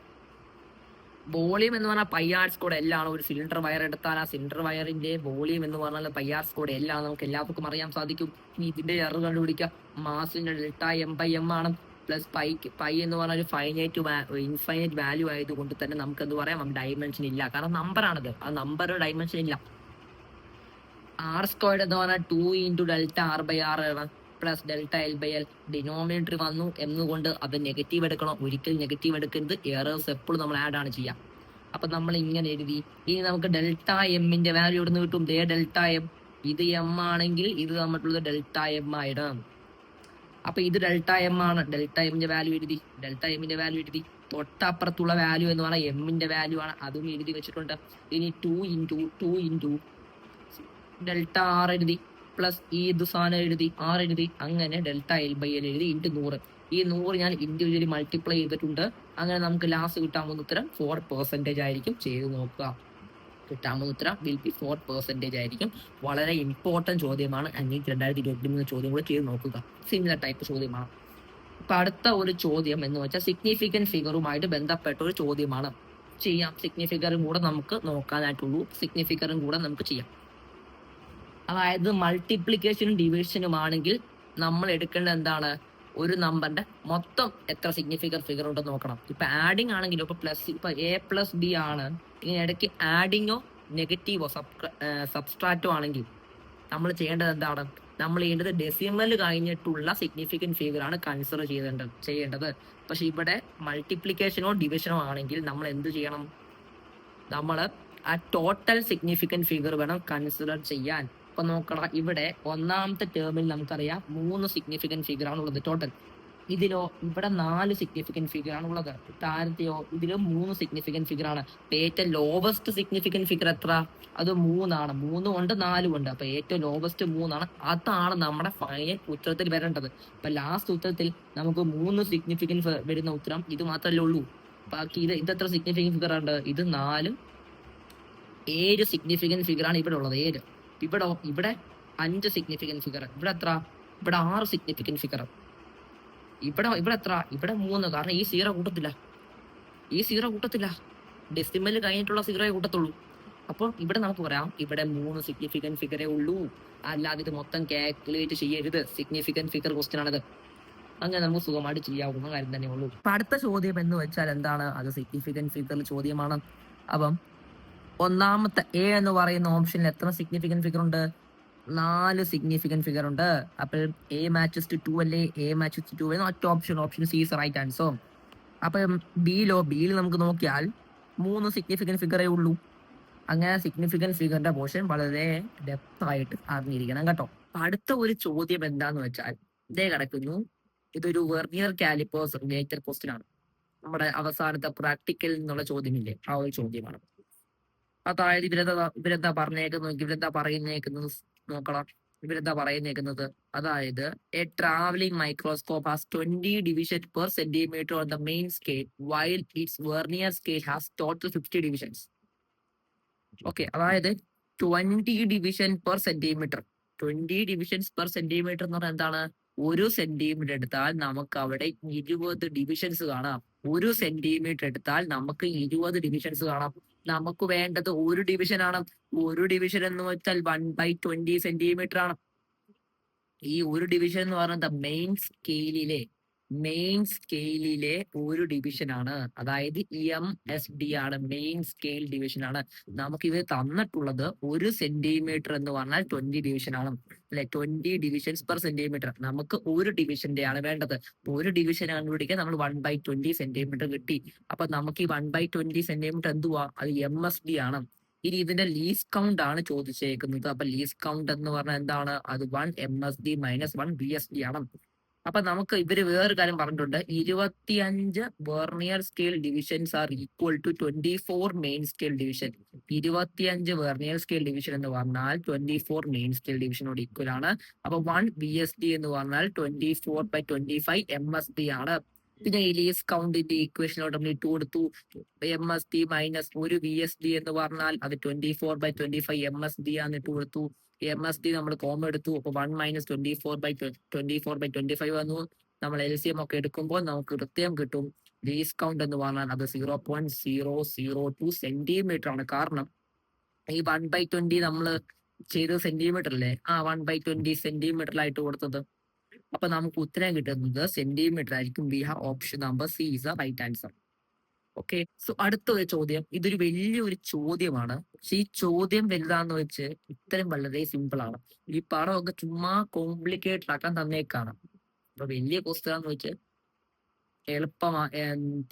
വോളിയം എന്ന് പറഞ്ഞാൽ πr² L ആണ്. ഒരു സിലിണ്ടർ വയർ എടുത്താൽ ആ സിലിണ്ടർ വയറിന്റെ വോളിയം എന്ന് പറഞ്ഞാൽ πr² L ആണ്. നമുക്ക് എല്ലാവർക്കും അറിയാൻ സാധിക്കും. ഇനി ഇതിന്റെ എറർ കണ്ടുപിടിക്കുക. മാസിന്റെ ഡെൽറ്റ M/m ആണ്. പ്ലസ് പൈ എന്ന് പറഞ്ഞാൽ ഒരു ഇൻഫൈനൈറ്റ് വാല്യൂ ആയതുകൊണ്ട് തന്നെ നമുക്ക് എന്ത് പറയാം? ഡയമെൻഷൻ ഇല്ല, കാരണം നമ്പർ ആണത്. ആ നമ്പർ ഡയമെൻഷൻ ഇല്ല. r² എന്ന് പറഞ്ഞാൽ 2 ഇൻറ്റു ഡെൽറ്റ R/R ആണ്. Plus delta L/L. ഡിനോമിനേറ്റർ വന്നു എന്നുകൊണ്ട് അത് നെഗറ്റീവ് എടുക്കണം. ഒരിക്കലും നെഗറ്റീവ് എടുക്കരുത്. എറേഴ്സ് എപ്പോഴും നമ്മൾ ആഡ് ആണ് ചെയ്യുക. അപ്പൊ നമ്മൾ ഇങ്ങനെ എഴുതി. ഇനി നമുക്ക് ഡെൽറ്റ എമ്മിന്റെ വാല്യൂ ഇവിടുന്ന് കിട്ടും. Delta M. ഇത് എം ആണെങ്കിൽ ഇത് തമ്മിലുള്ളത് ഡെൽറ്റ എം ആയിടാം. അപ്പൊ ഇത് ഡെൽറ്റ എം ആണ്. ഡെൽറ്റ എമ്മിന്റെ വാല്യൂ എഴുതി. തൊട്ടപ്പുറത്തുള്ള വാല്യൂ എന്ന് പറഞ്ഞാൽ എമ്മിന്റെ വാല്യൂ ആണ്, അതും എഴുതി വെച്ചിട്ടുണ്ട്. ഇനി 2 ഇൻറ്റു ഡെൽറ്റ ആർ എഴുതി, പ്ലസ് ഈ ഇത് സാധനം എഴുതി, ആർ എഴുതി. അങ്ങനെ ഡെൽറ്റ L/L എഴുതി ഇൻറ്റു 100. ഈ 100 ഞാൻ ഇൻഡിവിജ്വലി മൾട്ടിപ്ലൈ ചെയ്തിട്ടുണ്ട്. അങ്ങനെ നമുക്ക് ലാസ്റ്റ് കിട്ടാവുന്ന ഉത്തരം 4% ആയിരിക്കും. ചെയ്ത് നോക്കുക. കിട്ടാവുന്ന ഉത്തരം വിൽ ബി 4% ആയിരിക്കും. വളരെ ഇമ്പോർട്ടൻറ്റ് ചോദ്യമാണ്. 2023 ചോദ്യം കൂടെ ചെയ്ത് നോക്കുക. സിമിലർ ടൈപ്പ് ചോദ്യമാണ്. ഇപ്പൊ അടുത്ത ഒരു ചോദ്യം എന്ന് വെച്ചാൽ സിഗ്നിഫിക്കൻറ്റ് ഫിഗറുമായിട്ട് ബന്ധപ്പെട്ട ഒരു ചോദ്യമാണ്. ചെയ്യാം. സിഗ്നിഫിക്കറും കൂടെ നമുക്ക് നോക്കാനായിട്ടുള്ളൂ. സിഗ്നിഫിക്കറും കൂടെ നമുക്ക് ചെയ്യാം. അതായത് മൾട്ടിപ്ലിക്കേഷനും ഡിവിഷനും ആണെങ്കിൽ നമ്മൾ എടുക്കേണ്ടത് എന്താണ്? ഒരു നമ്പറിന്റെ മൊത്തം എത്ര സിഗ്നിഫിക്കൻറ്റ് ഫിഗർ ഉണ്ടെന്ന് നോക്കണം. ഇപ്പൊ ആഡിങ് ആണെങ്കിലും ഇപ്പൊ A+B ആണ്. ഇങ്ങനെ ഇടയ്ക്ക് ആഡിങ്ങോ നെഗറ്റീവോ സബ്സ്ട്രാക്റ്റോ ആണെങ്കിൽ നമ്മൾ ചെയ്യേണ്ടത് എന്താണ്? നമ്മൾ ചെയ്യേണ്ടത് ഡെസിമൽ കഴിഞ്ഞിട്ടുള്ള സിഗ്നിഫിക്കൻറ്റ് ഫിഗർ ആണ് കൺസിഡർ ചെയ്യേണ്ടത്. പക്ഷെ ഇവിടെ മൾട്ടിപ്ലിക്കേഷനോ ഡിവിഷനോ ആണെങ്കിൽ നമ്മൾ എന്ത് ചെയ്യണം? നമ്മൾ ആ ടോട്ടൽ സിഗ്നിഫിക്കൻറ്റ് ഫിഗർ വേണം കൺസിഡർ ചെയ്യാൻ. ഇപ്പൊ നോക്കണം, ഇവിടെ ഒന്നാമത്തെ ടേമിൽ നമുക്കറിയാം 3 സിഗ്നിഫിക്കൻറ്റ് ഫിഗർ ആണുള്ളത് ടോട്ടൽ. ഇതിലോ ഇവിടെ 4 സിഗ്നിഫിക്കൻറ്റ് ഫിഗർ ആണുള്ളത്. താരത്തെയോ ഇതിലും 3 സിഗ്നിഫിക്കൻറ്റ് ഫിഗർ ആണ്. ഏറ്റവും ലോവസ്റ്റ് സിഗ്നിഫിക്കൻറ്റ് ഫിഗർ എത്ര? അത് 3 ആണ്. 3 ഉണ്ട് 4 ഉണ്ട്. അപ്പൊ ഏറ്റവും ലോവസ്റ്റ് 3 ആണ്. അതാണ് നമ്മുടെ ഫൈനൽ ഉത്തരത്തിൽ വരേണ്ടത്. അപ്പൊ ലാസ്റ്റ് ഉത്തരത്തിൽ നമുക്ക് 3 സിഗ്നിഫിക്കൻറ്റ് വരുന്ന ഉത്തരം ഇത് മാത്രമല്ലേ ഉള്ളൂ. ബാക്കി ഇതെത്ര സിഗ്നിഫിക്കൻറ്റ് ഫിഗർ ഉണ്ട്? ഇത് 4 7 സിഗ്നിഫിക്കൻറ്റ് ഫിഗർ ആണ് ഇവിടെ ഉള്ളത്. 7. ഇവിടെ 5 സിഗ്നിഫിക്കൻറ്റ് ഫിഗർ. ഇവിടെ എത്ര? ഇവിടെ 6 സിഗ്നിഫിക്കൻറ്റ് ഫിഗർ. ഇവിടെ എത്ര? ഇവിടെ 3. കാരണം ഈ സീറോ കൂട്ടത്തില്ല. ഡെസിമൽ കഴിഞ്ഞിട്ടുള്ള സീറോയെ കൂട്ടത്തുള്ളൂ. അപ്പോൾ ഇവിടെ നമുക്ക് പറയാം ഇവിടെ 3 സിഗ്നിഫിക്കന്റ് ഫിഗറേ ഉള്ളൂ, അല്ലാതെ ഇത് മൊത്തം കാൽക്കുലേറ്റ് ചെയ്യരുത്. സിഗ്നിഫിക്കന്റ് ഫിഗർ ക്വസ്റ്റ്യൻ ആണത്. അങ്ങനെ നമുക്ക് സുഖമായിട്ട് ചെയ്യാവുന്ന കാര്യം തന്നെ ഉള്ളൂ. അപ്പൊ അടുത്ത ചോദ്യം എന്ന് വെച്ചാൽ എന്താണ്? അത് സിഗ്നിഫിക്കന്റ് ഫിഗർ ചോദ്യമാണ്. അപ്പം ഒന്നാമത്തെ എ എന്ന് പറയുന്ന ഓപ്ഷനിൽ എത്ര സിഗ്നിഫിക്കന്റ് ഫിഗർ ഉണ്ട്? 4 സിഗ്നിഫിക്കന്റ് ഫിഗർ ഉണ്ട്. അപ്പോൾ എ മാച്ചസ് ടു 2 അല്ലേ? എ മാച്ചസ് ടു 2 എന്ന ഒറ്റ option C is right answer. അപ്പം ബിയിൽ നമുക്ക് നോക്കിയാൽ 3 സിഗ്നിഫിക്കന്റ് ഫിഗറേ ഉള്ളൂ. അങ്ങനെ സിഗ്നിഫിക്കന്റ് ഫിഗറിന്റെ പോർഷൻ വളരെ ഡെപ്ത് ആയിട്ട് അറിഞ്ഞിരിക്കണം കേട്ടോ. അടുത്ത ഒരു ചോദ്യം എന്താന്ന് വെച്ചാൽ ഇതേ കിടക്കുന്നു. ഇതൊരു വെർനിയർ കാലിപ്പേഴ്സ് റിലേറ്റഡ് ക്വസ്റ്റ്യൻ ആണ്. നമ്മുടെ അവസാനത്തെ പ്രാക്ടിക്കൽ എന്നുള്ള ചോദ്യമില്ലേ, ആ ഒരു ചോദ്യമാണ്. അതായത് ഇവരെന്താ പറയുന്നേക്കുന്നത് നോക്കണം. ഇവരെന്താ പറയുന്നേക്കുന്നത്, അതായത് A travelling microscope has 20 division per centimetre on the main scale while it's vernier scale has total 50 divisions. Okay, അതായത് 20 division per centimetre. 20 divisions per centimetre എന്ന് പറഞ്ഞാൽ എന്താണ്? 1 സെന്റിമീറ്റർ എടുത്താൽ നമുക്ക് അവിടെ 20 ഡിവിഷൻസ് കാണാം. 1 സെന്റിമീറ്റർ എടുത്താൽ നമുക്ക് 20 ഡിവിഷൻസ് കാണാം. നമുക്ക് വേണ്ടത് 1 ഡിവിഷൻ ആണ്. 1 ഡിവിഷൻ എന്ന് വെച്ചാൽ 1/20 സെന്റിമീറ്റർ ആണ്. ഈ 1 ഡിവിഷൻ എന്ന് പറയുന്നത് മെയിൻ സ്കെയിലിലെ 1 ഡിവിഷൻ ആണ്. അതായത് MSD ആണ്, മെയിൻ സ്കെയിൽ ഡിവിഷൻ ആണ്. നമുക്ക് ഇത് തന്നിട്ടുള്ളത് 1 സെന്റിമീറ്റർ എന്ന് പറഞ്ഞാൽ 20 ഡിവിഷൻ ആണ് അല്ലെ? 20 ഡിവിഷൻസ് പെർ സെന്റിമീറ്റർ. നമുക്ക് 1 ഡിവിഷന്റെ ആണ് വേണ്ടത്. 1 ഡിവിഷൻ കണ്ടുപിടിക്കാൻ നമ്മൾ 1/20 സെന്റിമീറ്റർ കിട്ടി. അപ്പൊ നമുക്ക് ഈ 1/20 സെന്റിമീറ്റർ എന്തുവാ? അത് MSD ആണ്. ഇനി ഇതിന്റെ ലീസ് കൗണ്ട് ആണ് ചോദിച്ചേക്കുന്നത്. അപ്പൊ ലീസ് കൗണ്ട് എന്ന് പറഞ്ഞാൽ എന്താണ്? അത് 1 MSD മൈനസ് 1 VSD ആണ്. അപ്പൊ നമുക്ക് ഇവര് വേറൊരു കാര്യം പറഞ്ഞിട്ടുണ്ട്. 25 vernier scale divisions are equal to 24 main scale division. 25 vernier scale division എന്ന് പറഞ്ഞാൽ 24 മെയിൻ സ്കെയിൽ ഡിവിഷനോട് ഈക്വൽ ആണ്. അപ്പൊ 1 VSD എന്ന് പറഞ്ഞാൽ 24/25 MSD ആണ്. പിന്നെ ഈ ലീസ് കൗണ്ടിന്റെ ഈക്വേഷനോട് നമ്മൾ ഇട്ട് കൊടുത്തു. MSD മൈനസ് 1 VSD എന്ന് പറഞ്ഞാൽ അത് 24/25 MSD ആണ് ഇട്ട് കൊടുത്തു. MSD നമ്മൾ കോമ എടുത്തു. അപ്പൊ 1 മൈനസ് 24/25 വന്നു. നമ്മൾ LCM ഒക്കെ എടുക്കുമ്പോൾ നമുക്ക് കൃത്യം കിട്ടും. ലീസ് കൗണ്ട് എന്ന് പറഞ്ഞാൽ അത് 0.002 സെന്റിമീറ്റർ ആണ്. കാരണം ഈ 1/20 നമ്മൾ ചെയ്ത സെന്റിമീറ്റർ അല്ലേ? ആ 1/20 സെന്റിമീറ്ററിലായിട്ട് കൊടുത്തത്. അപ്പൊ നമുക്ക് ഉത്തരം കിട്ടുന്നത് സെന്റിമീറ്റർ ആയിരിക്കും. We have option number C is the right answer. Okay, so അടുത്ത ഒരു ചോദ്യം. ഇതൊരു വലിയൊരു ചോദ്യമാണ്. പക്ഷെ ഈ ചോദ്യം വലുതാന്ന് വെച്ച് ഉത്തരം വളരെ സിമ്പിൾ ആണ്. ഈ പടമൊക്കെ ചുമ്മാ കോംപ്ലിക്കേറ്റഡ് ആക്കാൻ തന്നേക്കാണ്. അപ്പൊ വലിയ ക്വസ്റ്റ്യൻ എന്ന് വെച്ച്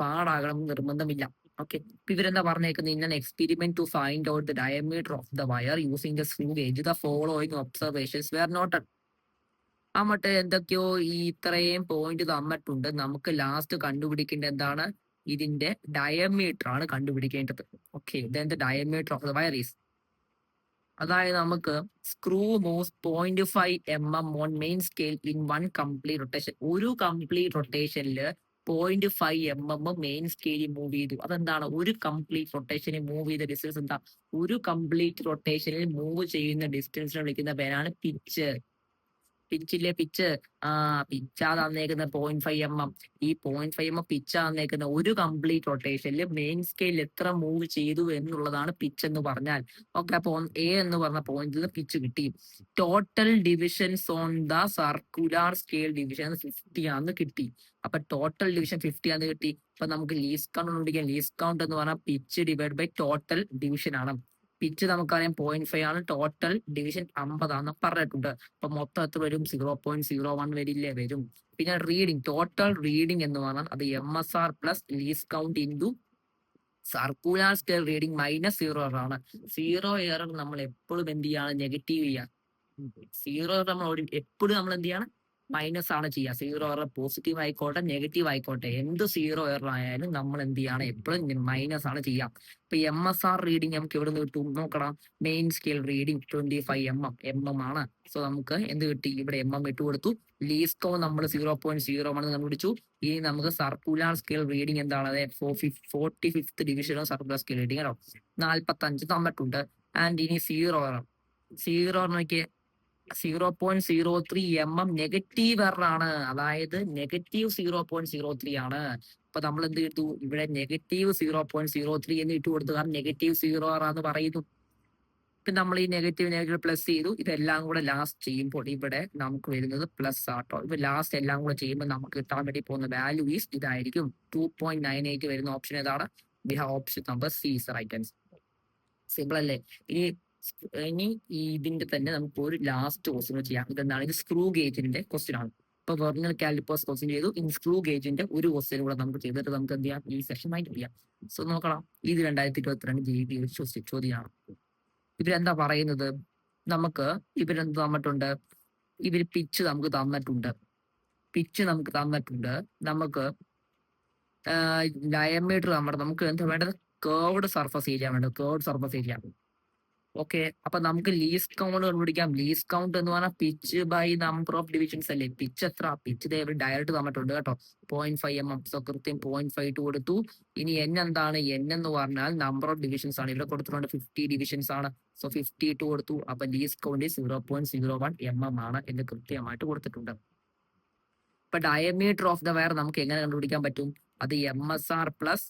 പാടാകണം നിർബന്ധമില്ല. ഓക്കെ, ഇവരെന്താ പറഞ്ഞേക്കുന്നത്? In an experiment to find out the diameter of the wire using the screw gauge the following observations were noted. ആ മറ്റേ എന്തൊക്കെയോ ഈ ഇത്രയും പോയിന്റ് തന്നിട്ടുണ്ട്. നമുക്ക് ലാസ്റ്റ് കണ്ടുപിടിക്കേണ്ടത് എന്താണ്? ഇതിന്റെ ഡയമീറ്റർ ആണ് കണ്ടുപിടിക്കേണ്ടത്. Okay, then the diameter of the wire is, അതായത് നമുക്ക് screw moves 0.5 mm on main scale in 1 complete rotation. ഒരു കംപ്ലീറ്റ് റൊട്ടേഷനിൽ 0.5 mm മെയിൻ സ്കെയിലിൽ മൂവ് ചെയ്തു. അതെന്താണ്? ഒരു കംപ്ലീറ്റ് റൊട്ടേഷനിൽ മൂവ് ചെയ്ത ഡിസ്റ്റൻസ് എന്താ? ഒരു കംപ്ലീറ്റ് റൊട്ടേഷനിൽ മൂവ് ചെയ്യുന്ന ഡിസ്റ്റൻസിനെ വിളിക്കുന്ന പേരാണ് പിച്ച്. പിച്ച് പിച്ചാ തന്നേക്കുന്ന 0.5 mm. ഈ 0.5 mm പിച്ചാ തന്നേക്കുന്ന ഒരു കംപ്ലീറ്റ് റൊട്ടേഷനിൽ മെയിൻ സ്കെയിൽ എത്ര മൂവ് ചെയ്തു എന്നുള്ളതാണ് പിച്ച് എന്ന് പറഞ്ഞാൽ. ഓക്കെ, അപ്പൊ എ എന്ന് പറഞ്ഞ പോയിന്റിൽ പിച്ച് കിട്ടി. Total divisions on the circular scale division 50 ആണെന്ന് കിട്ടി. അപ്പൊ ടോട്ടൽ ഡിവിഷൻ 50 ആണെന്ന് കിട്ടി. അപ്പൊ നമുക്ക് ലീസ് കൗണ്ട് കണ്ടുപിടിക്കാം. ലീസ് കൗണ്ട് എന്ന് പറഞ്ഞാൽ pitch divide by total division ആണ്. പിച്ച് നമുക്കറിയാം 0.5 ആണ്. ടോട്ടൽ ഡിവിഷൻ 50 ആണെന്ന് പറഞ്ഞിട്ടുണ്ട്. അപ്പൊ മൊത്തം എത്ര വരും? 0.01 വരില്ലേ? വരും. പിന്നെ റീഡിങ്, ടോട്ടൽ റീഡിങ് എന്ന് പറഞ്ഞാൽ അത് MSR plus lease count into circular scale reading minus 0 error ആണ്. 0 എറർ നമ്മൾ എപ്പോഴും എന്ത് ചെയ്യാണ്? നെഗറ്റീവ് ചെയ്യാം. 0 എറർ നമ്മൾ എപ്പോഴും നമ്മൾ എന്ത് ചെയ്യണം? മൈനസ് ആണ് ചെയ്യുക. 0 എറർ പോസിറ്റീവ് ആയിക്കോട്ടെ നെഗറ്റീവ് ആയിക്കോട്ടെ, എന്ത് 0 എറർ ആയാലും നമ്മൾ എന്ത് ചെയ്യാണ്? എപ്പോഴും മൈനസ് ആണ് ചെയ്യുക. ഇപ്പൊ MSR റീഡിങ് നമുക്ക് എവിടെ നിന്ന് കിട്ടും? നോക്കണം. മെയിൻ സ്കെയിൽ റീഡിങ് 25 mm ആണ്. സോ നമുക്ക് എന്ത് കിട്ടി? ഇവിടെ MM ഇട്ട് കൊടുത്തു. ലീസ് കൗണ്ട് നമ്മൾ 0.01 കണ്ടുപിടിച്ചു. ഇനി നമുക്ക് സർക്കുലാർ സ്കെയിൽ റീഡിങ് എന്താണ്? 45th division circular scale reading ആണോ? 45 തന്നിട്ടുണ്ട്. ആൻഡ് ഇനി 0 നോക്കിയേ 0.03 mm നെഗറ്റീവ് എറർ ആണ്. അതായത് നെഗറ്റീവ് 0.03 ആണ്. അപ്പൊ നമ്മൾ എന്ത് ചെയ്തു, ഇവിടെ -0.03 എന്ന് ഇട്ട് കൊടുത്തു, കാരണം -0 ആണെന്ന് പറയുന്നു. ഇപ്പൊ നമ്മൾ ഈ നെഗറ്റീവ് പ്ലസ് ചെയ്തു. ഇതെല്ലാം കൂടെ ലാസ്റ്റ് ചെയ്യുമ്പോൾ ഇവിടെ നമുക്ക് വരുന്നത് പ്ലസ് ആട്ടോ. ഇപ്പൊ ലാസ്റ്റ് എല്ലാം കൂടെ ചെയ്യുമ്പോൾ നമുക്ക് കിട്ടാൻ വേണ്ടി പോകുന്ന വാല്യൂ ഈസ് ഇതായിരിക്കും. 2.98 വരുന്ന ഓപ്ഷൻ ഏതാണ്? We have option number C is right answer. Simple അല്ലേ? ഇനി ഇതിന്റെ തന്നെ നമുക്ക് ഒരു ലാസ്റ്റ് ക്വസ്റ്റ്യൻ ചെയ്യാം. ഇതെന്താണ്? ഇത് സ്ക്രൂ ഗേജിന്റെ ക്വസ്റ്റ്യൻ ആണ്. ഇപ്പൊ വെർണിയർ കാലിപ്പേഴ്സ് ക്വസ്റ്റ്യൻ ചെയ്തു. ഇനി സ്ക്രൂ ഗേജിന്റെ ഒരു ക്വസ്റ്റ്യൻ കൂടെ നമുക്ക് ചെയ്തിട്ട് നമുക്ക് എന്ത് ചെയ്യാം, ഈ സെഷൻ മൈൻഡ് ചെയ്യാം. സോ നോക്കണം, ഇത് 2022 JEE ചോദ്യമാണ്. ഇവരെന്താ പറയുന്നത്? നമുക്ക് ഇവരെന്ത് തന്നിട്ടുണ്ട്? ഇവര് പിച്ച് നമുക്ക് തന്നിട്ടുണ്ട്. നമുക്ക് ഡയമീറ്റർ നമുക്ക് എന്താ വേണ്ടത്? കേർവ്ഡ് സർഫസ് ഏരിയ വേണ്ടത്. Curved surface area. ഓക്കെ, അപ്പൊ നമുക്ക് ലീസ്റ്റ് കൗണ്ട് കണ്ടുപിടിക്കാം. ലീസ്റ്റ് കൗണ്ട് എന്ന് പറഞ്ഞാൽ pitch by number of divisions അല്ലേ? പിച്ച് എത്ര? പിച്ച് ഡയറക്റ്റ് തന്നിട്ടുണ്ട് കേട്ടോ, 0.5 mm. സോ കൃത്യം 0.5 കൊടുത്തു. ഇനി n എന്താണ്? n എന്ന് പറഞ്ഞാൽ നമ്പർ ഓഫ് ഡിവിഷൻസ് ആണ്. ഇവിടെ കൊടുത്തിട്ടുണ്ട് 50 ഡിവിഷൻസ് ആണ്. സോ 50 കൊടുത്തു. അപ്പൊ ലീസ്റ്റ് കൗണ്ട് 0.01 mm ആണ് എന്ന് കൃത്യമായിട്ട് കൊടുത്തിട്ടുണ്ട്. ഇപ്പൊ ഡയമീറ്റർ ഓഫ് ദ വയർ നമുക്ക് എങ്ങനെ കണ്ടുപിടിക്കാൻ പറ്റും? അത് MSR plus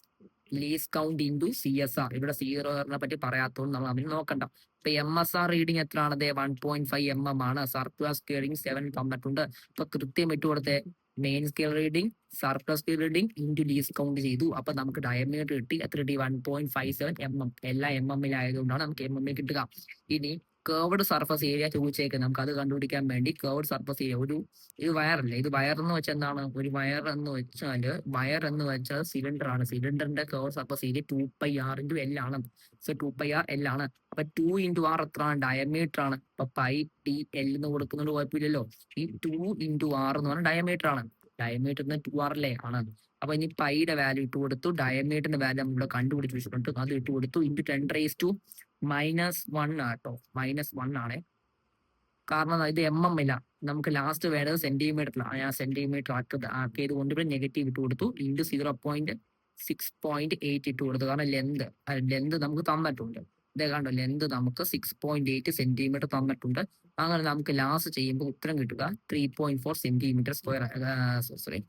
least count into CSR. ഇവിടെ CSR പറ്റി പറയാത്തതുകൊണ്ട് നമ്മൾ അതിന് നോക്കണ്ട. ഇപ്പൊ MSR റീഡിങ് എത്രയാണത്? 1.5 mm ആണ്. സർപ്ലസ് സ്കെയിൽ റീഡിങ് 7 തന്നിട്ടുണ്ട്. ഇപ്പൊ കൃത്യം ഇട്ട് കൊടുത്തേ main scale reading surplus scale reading into least count ചെയ്തു. അപ്പൊ നമുക്ക് ഡയമീറ്റർ കിട്ടി. എത്ര കിട്ടി? 1.57 mm. എല്ലാ MM-ലായതുകൊണ്ടാണ് നമുക്ക് MM കിട്ടുക. ഇനി കേർവ്ഡ് സർഫസ് ഏരിയ ചോദിച്ചേക്ക് നമുക്ക് അത് കണ്ടുപിടിക്കാൻ വേണ്ടി കേർവ്ഡ് സർഫസ് ഏരിയ ഇത് വയറല്ലേ? ഇത് വയർ എന്ന് വെച്ചാൽ എന്താണ്? ഒരു വയർ എന്ന് വെച്ചാൽ സിലിണ്ടർ ആണ്. സിലിണ്ടറിന്റെ curved surface area 2πr × L ആണ്. സോ 2πr L ആണ്. അപ്പൊ 2 × R എത്ര? ഡയമീറ്റർ ആണ്. അപ്പൊ πTL എന്ന് കൊടുക്കുന്നത് കുഴപ്പമില്ലല്ലോ. ഈ 2 × R എന്ന് പറഞ്ഞാൽ ഡയമീറ്റർ ആണ്. ഡയമീറ്ററിന് 2R അല്ലേ? ആണ്. അപ്പൊ ഇനി പൈയുടെ വാല്യൂ ഇട്ട് കൊടുത്തു. ഡയമീറ്ററിന്റെ വാല്യൂ നമ്മൾ കണ്ടുപിടിച്ച് വെച്ചിട്ടുണ്ട്. അത് ഇട്ട് കൊടുത്തു. × 10⁻⁻1 ആട്ടോ. -1 ആണ്. കാരണം ഇത് MM ഇല്ല, നമുക്ക് ലാസ്റ്റ് വേണ്ടത് സെന്റിമീറ്ററിലാണ്. ഞാൻ സെന്റിമീറ്റർ ആക്കിയത് കൊണ്ട് ഇവിടെ നെഗറ്റീവ് ഇട്ട് കൊടുത്തു. × 0.6.8 ഇട്ട് കൊടുത്തു. കാരണം ലെന്ത് നമുക്ക് തന്നിട്ടുണ്ട്. ഇതേ കണ്ടോ, ലെന്ത് നമുക്ക് 6.8 സെന്റിമീറ്റർ തന്നിട്ടുണ്ട്. അങ്ങനെ നമുക്ക് ലാസ്റ്റ് ചെയ്യുമ്പോൾ ഉത്തരം കിട്ടുക 3.4 സെന്റിമീറ്റർ സ്ക്വയർ. സോറി,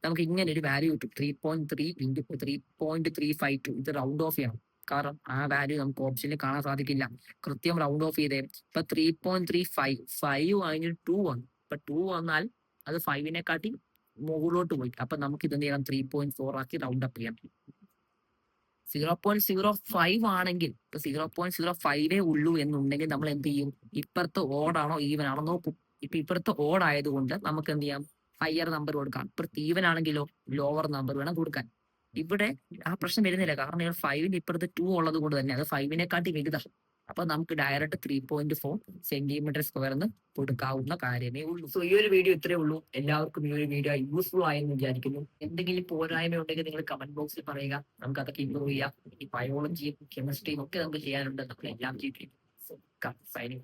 നമുക്ക് ഇങ്ങനെ ഒരു വാല്യൂ കിട്ടും. 3.3 × 3.352. ഇത് റൗണ്ട് ഓഫ് ചെയ്യണം, കാരണം ആ വാല്യൂ നമുക്ക് ഓപ്ഷനിൽ കാണാൻ സാധിക്കില്ല. കൃത്യം റൗണ്ട് ഓഫ് ചെയ്തേ. ഇപ്പൊ 3.35 അതിന് 2 വന്നു. ഇപ്പൊ 2 വന്നാൽ അത് 5-നെ കാട്ടി മുകളിലോട്ട് പോയി. അപ്പൊ നമുക്ക് ഇത് എന്ത് ചെയ്യണം? 3.4 ആക്കി റൗണ്ട് അപ്പ് ചെയ്യാം. 0.05 ആണെങ്കിൽ, ഇപ്പൊ 0.05 ഉള്ളൂ എന്നുണ്ടെങ്കിൽ നമ്മൾ എന്ത് ചെയ്യും? ഇപ്പുറത്ത് ഓടാണോ ഈവൻ ആണോ നോക്കും. ഇപ്പൊ ഇപ്പുറത്ത് ഓഡ് ആയതുകൊണ്ട് നമുക്ക് എന്ത് ചെയ്യാം? ഹയർ നമ്പർ കൊടുക്കാം. ഇപ്പുറത്ത് ഈവൻ ആണെങ്കിലോ ലോവർ നമ്പർ വേണം കൊടുക്കാൻ. ഇവിടെ ആ പ്രശ്നം വരുന്നില്ല, കാരണം 5-ന് ഇപ്പുറത്ത് 2 ഉള്ളത് കൊണ്ട് തന്നെ അത് 5-നെ കാട്ടി വലുതാണ്. അപ്പൊ നമുക്ക് ഡയറക്റ്റ് 3.4 സെന്റിമീറ്റർ സ്ക്വയർ എന്ന് കൊടുക്കാവുന്ന കാര്യമേ ഉള്ളൂ. സോ ഈ ഒരു വീഡിയോ ഇത്രേ ഉള്ളൂ. എല്ലാവർക്കും ഈ ഒരു വീഡിയോ യൂസ്ഫുൾ ആയെന്ന് വിചാരിക്കുന്നു. എന്തെങ്കിലും പോരായ്മ ഉണ്ടെങ്കിൽ നിങ്ങൾ കമന്റ് ബോക്സിൽ പറയുക. നമുക്ക് അതൊക്കെ ഇമ്പ്രൂവ് ചെയ്യാം. ഈ ബയോളജിയും കെമിസ്ട്രിയും ഒക്കെ നമുക്ക് ചെയ്യാനുണ്ട്. നമ്മൾ എല്ലാം ചെയ്തിരിക്കും. സൈനിങ്